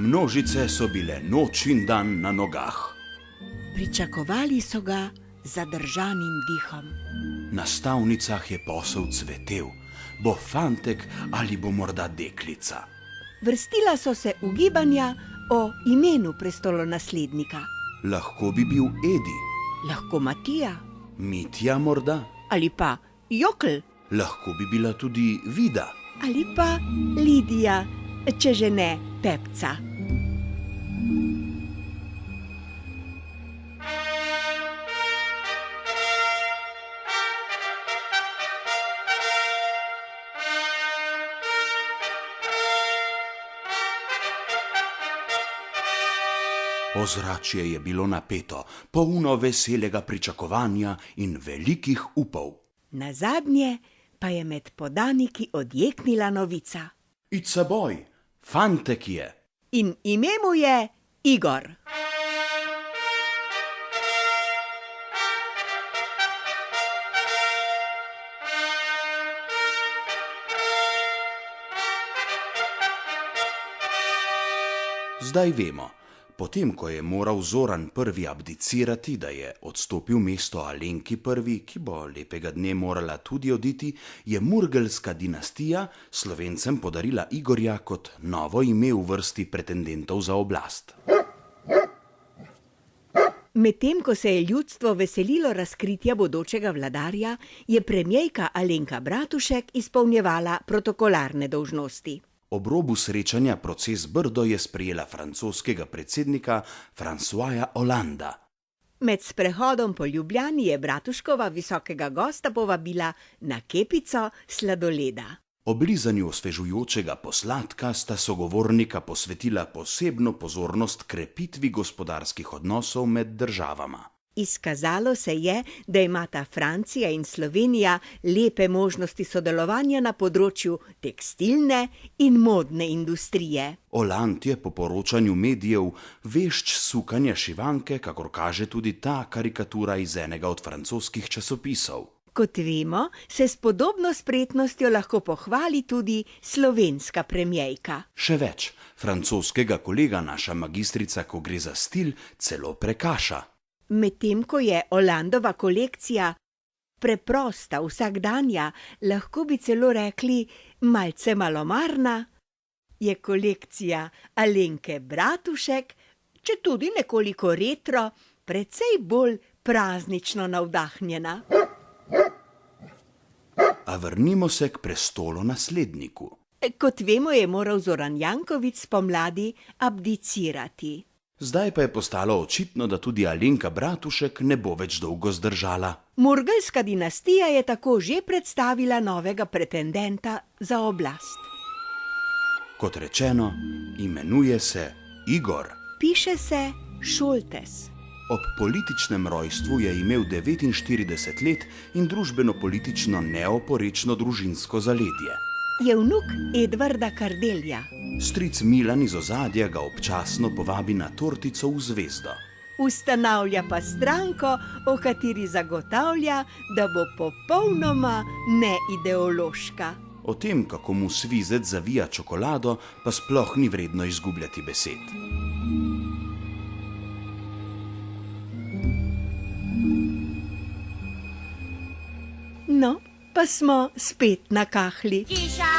Množice so bile noč in dan na nogah. Pričakovali so ga z zadržanim dihom. Na stavnicah je posel cvetel, bo fantek ali bo morda deklica. Vrstila so se ugibanja o imenu prestolonaslednika. Lahko bi bil Edi, Lahko Matija Mitja morda, ali pa Jokl lahko bi bila tudi Vida. ali pa Lidija, če že ne Pepca. Ozračje je bilo napeto, polno veselega pričakovanja in velikih upov. Nazadnje pa je med podaniki odjeknila novica. It's a boy, fantek je. In ime mu je Igor. Zdaj vemo, potem ko je moral Zoran prvi abdicirati, da je odstopil mesto Alenki prvi, ki bo lepega dne morala tudi oditi, je Murgelska dinastija Slovencem podarila Igorja kot novo ime v vrsti pretendentov za oblast. Medtem ko se je ljudstvo veselilo razkritja bodočega vladarja, je premierka Alenka Bratušek izpolnjevala protokolarne dolžnosti. Ob robu srečanja proces Brdo je sprejela francoskega predsednika Françoisa Hollanda. Med sprehodom po Ljubljani je Bratuškova visokega gosta povabila na kepico sladoleda. Ob lizanju osvežujočega posladka sta sogovornika posvetila posebno pozornost krepitvi gospodarskih odnosov med državama. Izkazalo se je, da imata Francija in Slovenija lepe možnosti sodelovanja na področju tekstilne in modne industrije. Hollande je po poročanju medijev vešč sukanja šivanke, kakor kaže tudi ta karikatura iz enega od francoskih časopisov. Kot vemo, se s podobno spretnostjo lahko pohvali tudi slovenska premierka. Še več, francoskega kolega naša magistrica, ko gre za stil, celo prekaša. Medtem ko je Hollandova kolekcija preprosta, vsakdanja, lahko bi celo rekli malce malomarna, je kolekcija Alenke Bratušek, četudi nekoliko retro, precej bolj praznično navdahnjena. A vrnimo se k prestolonasledniku. Kot vemo, je moral Zoran Janković spomladi abdicirati. Zdaj pa je postalo očitno, da tudi Alenka Bratušek ne bo več dolgo zdržala. Murgelska dinastija je tako že predstavila novega pretendenta za oblast. Kot rečeno, imenuje se Igor. Piše se Šoltes. Ob političnem rojstvu je imel 49 let in družbeno-politično neoporečno družinsko zaledje. Je vnuk Edvarda Kardelja. Stric Milan iz ozadja ga občasno povabi na tortico v zvezdo. Ustanavlja pa stranko, o kateri zagotavlja, da bo popolnoma neideološka. O tem, kako mu svizec zavija čokolado, pa sploh ni vredno izgubljati besed. No, pa smo spet na kahli. Hiša